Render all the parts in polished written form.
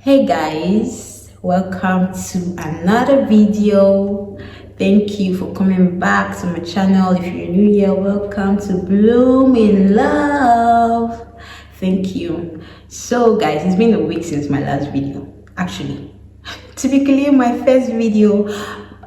Hey guys, welcome to another video. Thank you for coming back to my channel. If you're new here, welcome to Bloom in Love. Thank you. So guys, it's been a week since my last video, actually typically my first video,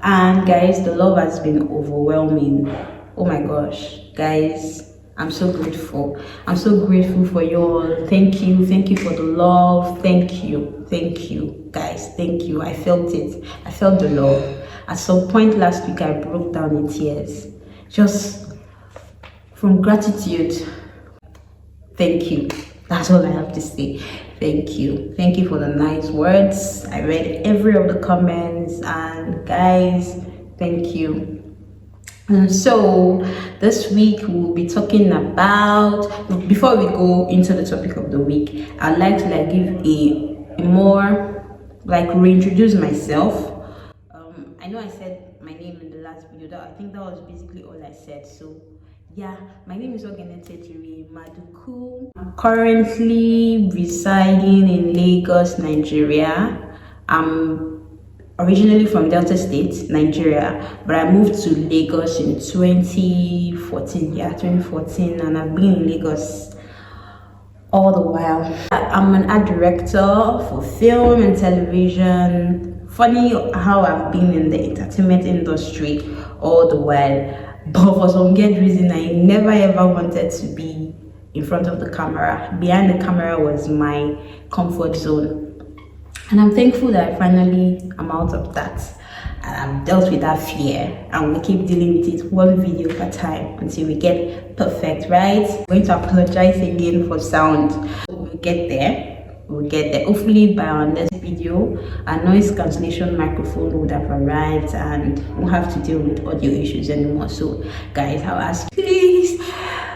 and guys, the love has been overwhelming. Oh my gosh guys, I'm so grateful. I'm so grateful for you all. Thank you for the love. Thank you guys. Thank you. I felt it. I felt the love. At some point last week I broke down in tears just from gratitude. Thank you. That's all I have to say. Thank you for the nice words. I read every of the comments, and guys, thank you. So this week we'll be talking about, before we go into the topic of the week, I'd like to give a more reintroduce myself. I know I said my name in the last video. I think that was basically all I said. So yeah, my name is Ogenetejiri Maduku. I'm currently residing in Lagos, Nigeria. I'm originally from Delta State, Nigeria, but I moved to Lagos in 2014. Yeah, 2014, and I've been in Lagos all the while. I'm an art director for film and television. Funny how I've been in the entertainment industry all the while, but for some good reason I never ever wanted to be in front of the camera. Behind the camera was my comfort zone. And I'm thankful that I'm out of that, and I've dealt with that fear, and we keep dealing with it one video per time until we get perfect, right? I'm going to apologize again for sound. We'll get there. Hopefully by our next video, a noise cancellation microphone would have arrived and we'll have to deal with audio issues anymore. So guys, I'll ask, please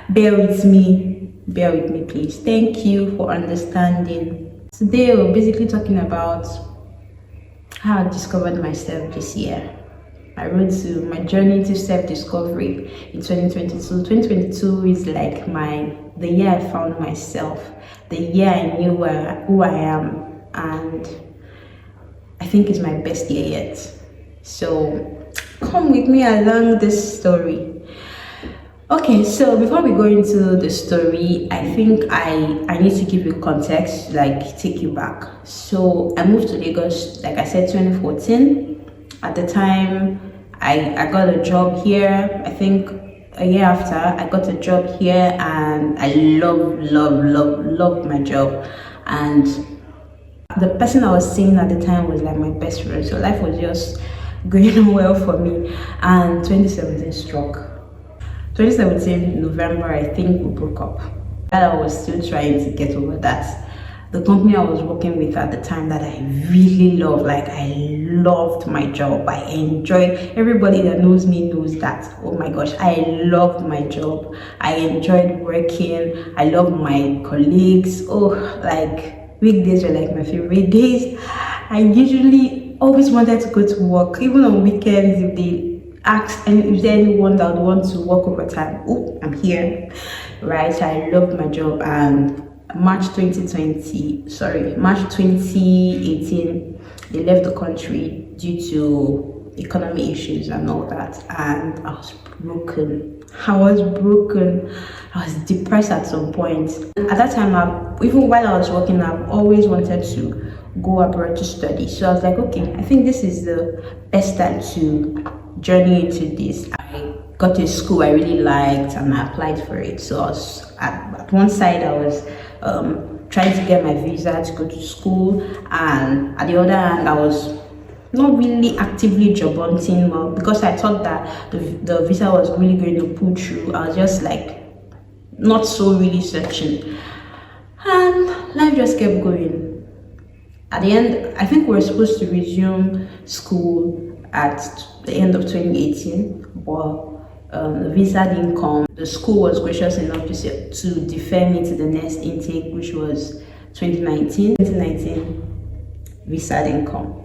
bear with me please. Thank you for understanding. Today we're basically talking about how I discovered myself this year. I wrote to my journey to self-discovery in 2022. 2022 is like the year I found myself, the year I knew who I am, and I think it's my best year yet. So come with me along this story. Okay, so before we go into the story, I think I need to give you context, take you back. So I moved to Lagos, like I said, 2014. At the time, I got a job here. I think a year after, I got a job here, and I loved my job. And the person I was seeing at the time was like my best friend. So life was just going on well for me. And 2017 struck. 2017 November, I think we broke up. And I was still trying to get over that. The company I was working with at the time that I really loved, I loved my job. I enjoyed, everybody that knows me knows that. Oh my gosh, I loved my job. I enjoyed working. I loved my colleagues. Oh, weekdays were my favorite days. I usually always wanted to go to work, even on weekends. If they ask, and if there's anyone that would want to work overtime, oh, I'm here, right? So I loved my job. And March 2018, they left the country due to economy issues and all that, and I was broken. I was depressed at some point. At that time, even while I was working, I've always wanted to go abroad to study. So I was like, okay, I think this is the best time to journey into this. I got a school I really liked and I applied for it. So I was at one side, I was trying to get my visa to go to school, and at the other hand, I was not really actively job hunting. Well, because I thought that the visa was really going to pull through, I was just not so really searching, and life just kept going. At the end, I think we were supposed to resume school at the end of 2018, but the visa didn't come. The school was gracious enough to defer me to the next intake, which was 2019. 2019, visa didn't come.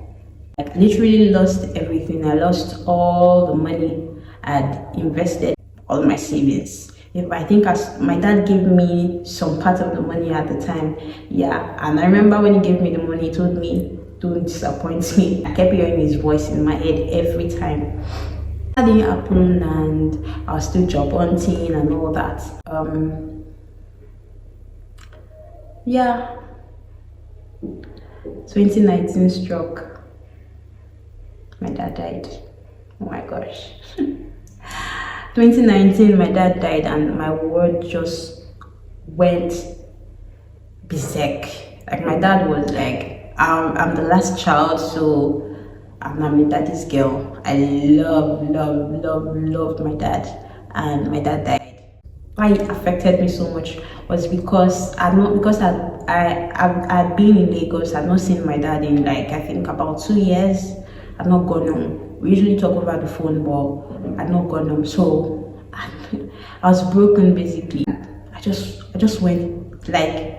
I literally lost everything. I lost all the money I'd invested, all my savings. If I think as my dad gave me some part of the money at the time, yeah. And I remember when he gave me the money, he told me, "Don't disappoint me." I kept hearing his voice in my head every time. That didn't happen, and I was still job hunting and all that. Yeah. 2019 struck. My dad died. Oh my gosh. 2019, my dad died, and my world just went berserk. Like, my dad was like, I'm the last child, so I'm my daddy's girl. I loved my dad, and my dad died. Why it affected me so much was because I'd been in Lagos. I'd not seen my dad in, like, I think about 2 years. I'd not gone home. We usually talk over the phone, but I'd not gone home. So I was broken basically. I just went like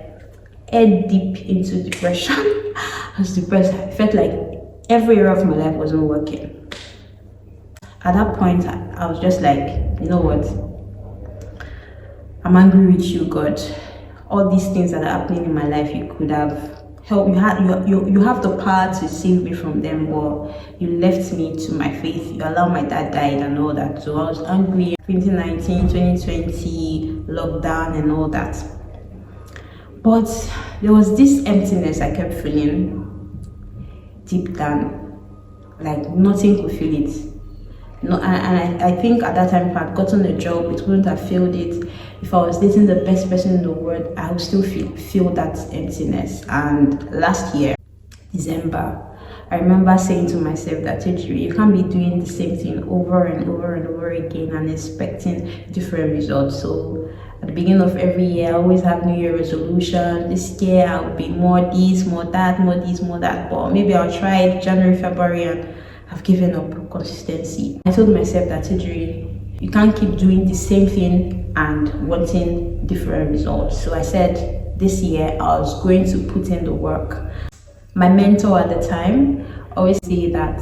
head deep into depression. I was depressed. I felt like every area of my life wasn't working. At that point, I was just like, you know what? I'm angry with you, God. All these things that are happening in my life, you could have helped. You have the power to save me from them, but you left me to my faith. You allowed my dad died and all that. So I was angry. 2019, 2020, lockdown and all that. But there was this emptiness I kept feeling deep down, like nothing could fill it. No, and I think at that time, if I'd gotten a job, it wouldn't have filled it. If I was dating the best person in the world, I would still feel that emptiness. And last year, December, I remember saying to myself that you can't be doing the same thing over and over and over again and expecting different results. So at the beginning of every year, I always have New Year resolution. This year, I'll be more this, more that, more this, more that. But maybe I'll try it January, February, and I've given up consistency. I told myself that you can't keep doing the same thing and wanting different results. So I said this year I was going to put in the work. My mentor at the time always say that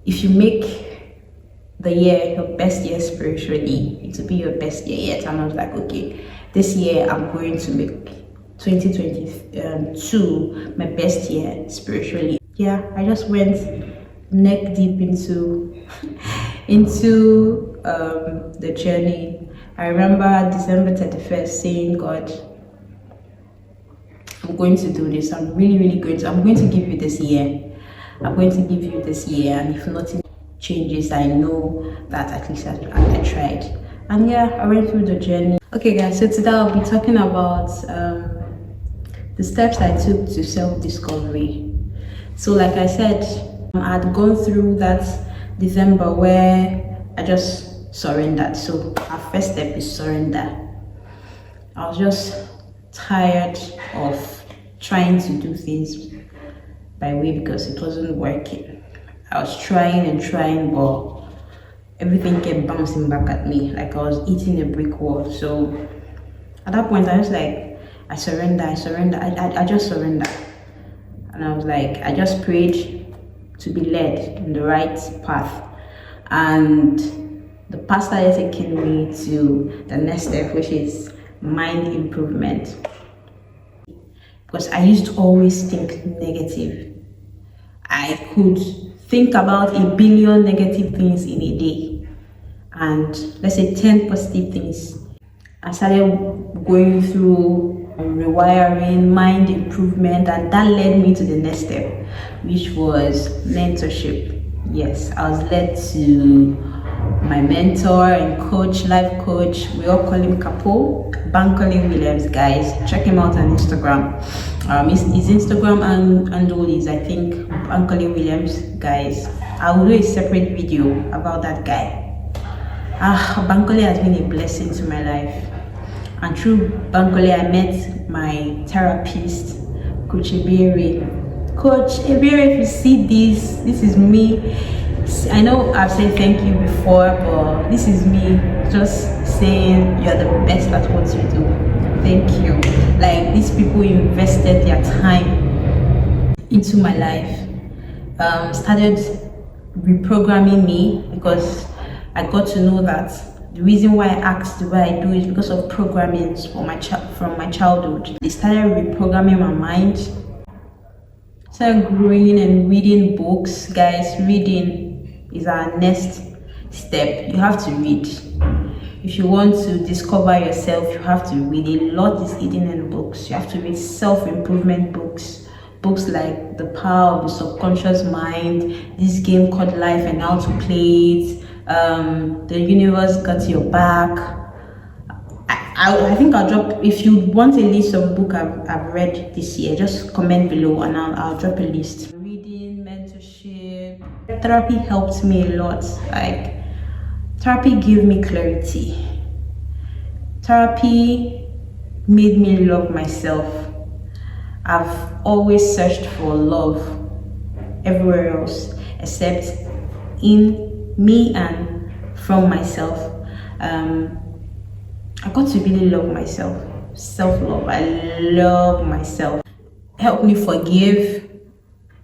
if you make the year your best year spiritually, it will be your best year yet. And I was like, okay, this year I'm going to make 2022 my best year spiritually. Yeah, I just went neck deep into the journey. I remember December 31st saying, God, I'm going to do this. I'm really going to give you this year. I'm going to give you this year, and if nothing changes, I know that at least I tried. And yeah, I went through the journey. Okay guys, so today I'll be talking about the steps I took to self-discovery. So like I said, I had gone through that December where I just surrendered. So our first step is surrender. I was just tired of trying to do things my way because it wasn't working. I was trying, but everything kept bouncing back at me like I was hitting a brick wall. So at that point, I was like, I surrender. I just surrender. And I was like, I just prayed to be led in the right path. And the path started taking me to the next step, which is mind improvement. Because I used to always think negative. I could think about 1 billion negative things in a day. And let's say 10 positive things. I started going through rewiring, mind improvement, and that led me to the next step, which was mentorship. Yes, I was led to my mentor and coach, life coach. We all call him Capo, Bankole Williams, guys. Check him out on Instagram. His Instagram handle is, I think, Bankole Williams, guys. I will do a separate video about that guy. Bankole has been a blessing to my life. And through Bankole, I met my therapist, Coach Ebere. Coach Ebere, if you see this is me. I know I've said thank you before, but this is me just saying you're the best at what you do. Thank you. Like, these people invested their time into my life, started reprogramming me, because I got to know that The reason why I act the way I do is because of programming from my childhood. They started reprogramming my mind. Started growing and reading books. Guys, reading is our next step. You have to read. If you want to discover yourself, you have to read. A lot is hidden in books. You have to read self-improvement books. Books like The Power of the Subconscious Mind, this game called Life and How to Play It, The Universe Got Your Back. I think I'll drop, if you want a list of books I've read this year, just comment below and I'll drop a list. Reading, mentorship. Therapy helped me a lot. Like, therapy gave me clarity. Therapy made me love myself. I've always searched for love everywhere else except in me and from myself. I got to really love myself. Self-love. I love myself. Help me forgive,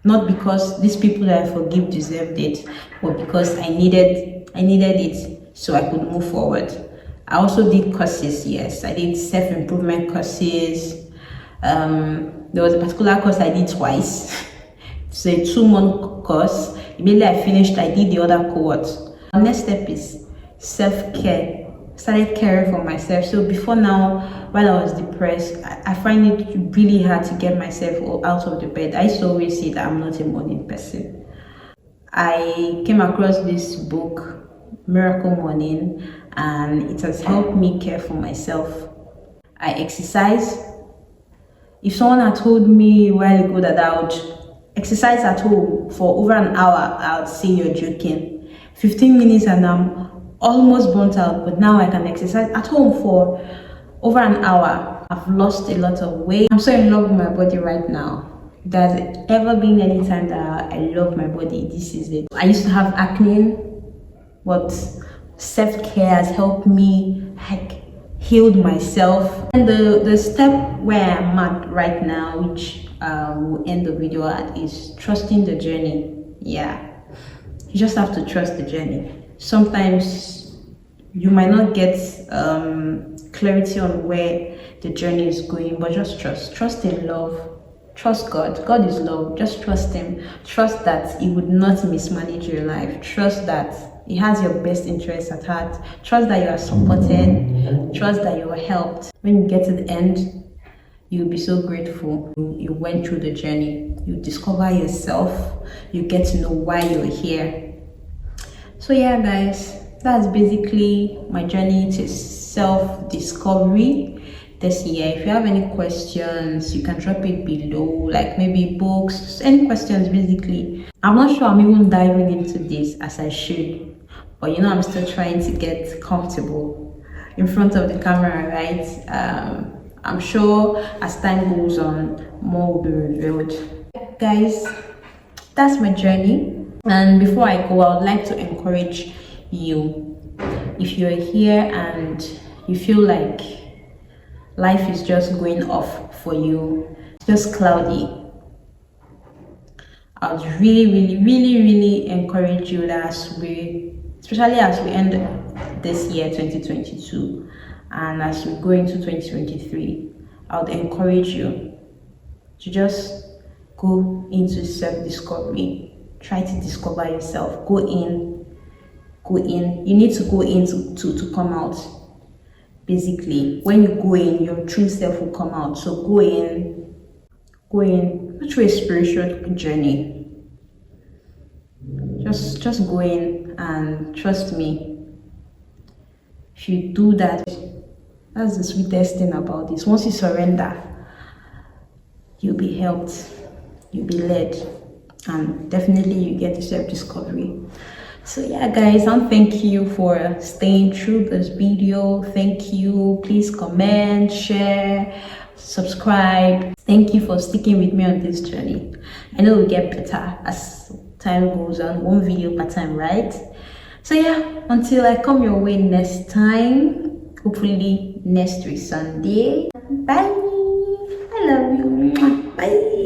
not because these people that I forgive deserved it, but because I needed it so I could move forward. I also did courses. Yes, I did self-improvement courses. There was a particular course I did twice. It's a 2-month course. Immediately I finished, I did the other cohort. The next step is self-care. Started caring for myself. So before now, while I was depressed, I find it really hard to get myself out of the bed. I used to always say that I'm not a morning person. I came across this book, Miracle Morning, and it has helped me care for myself. I exercise. If someone had told me a while ago that I would exercise at home for over an hour, I would say you're joking. 15 minutes and I'm almost burnt out, but now I can exercise at home for over an hour. I've lost a lot of weight. I'm so in love with my body right now. If there's ever been any time that I love my body, this is it. I used to have acne, but self-care has helped me healed myself. And the step where I'm at right now, which we'll end the video at, is trusting the journey. Yeah, you just have to trust the journey. Sometimes you might not get clarity on where the journey is going, but just trust in love. Trust God. God is love. Just trust him. Trust that he would not mismanage your life. Trust that he has your best interests at heart. Trust that you are supported. Trust that you are helped. When you get to the end, you'll be so grateful. You went through the journey. You discover yourself. You get to know why you're here. So yeah, guys, that's basically my journey to self-discovery this year. If you have any questions, you can drop it below, like maybe books, any questions basically. I'm not sure I'm even diving into this as I should, but you know, I'm still trying to get comfortable in front of the camera, right? I'm sure as time goes on, more will be revealed. Guys, that's my journey. And before I go, I would like to encourage you. If you're here and you feel like life is just going off for you, it's just cloudy, I would really encourage you that especially as we end this year 2022 and as we go into 2023, I would encourage you to just go into self-discovery. Try to discover yourself. Go in. You need to go in to come out. Basically, when you go in, your true self will come out. So go in through a spiritual journey. Just go in and trust me. If you do that, that's the sweetest thing about this. Once you surrender, you'll be helped, you'll be led, and definitely you get to self-discovery. So yeah, guys, and thank you for staying through this video. Thank you. Please comment, share, subscribe. Thank you for sticking with me on this journey. I know we'll get better as time goes on, one video per time, right? So yeah, until I come your way next time, hopefully next week Sunday. Bye. I love you. Bye.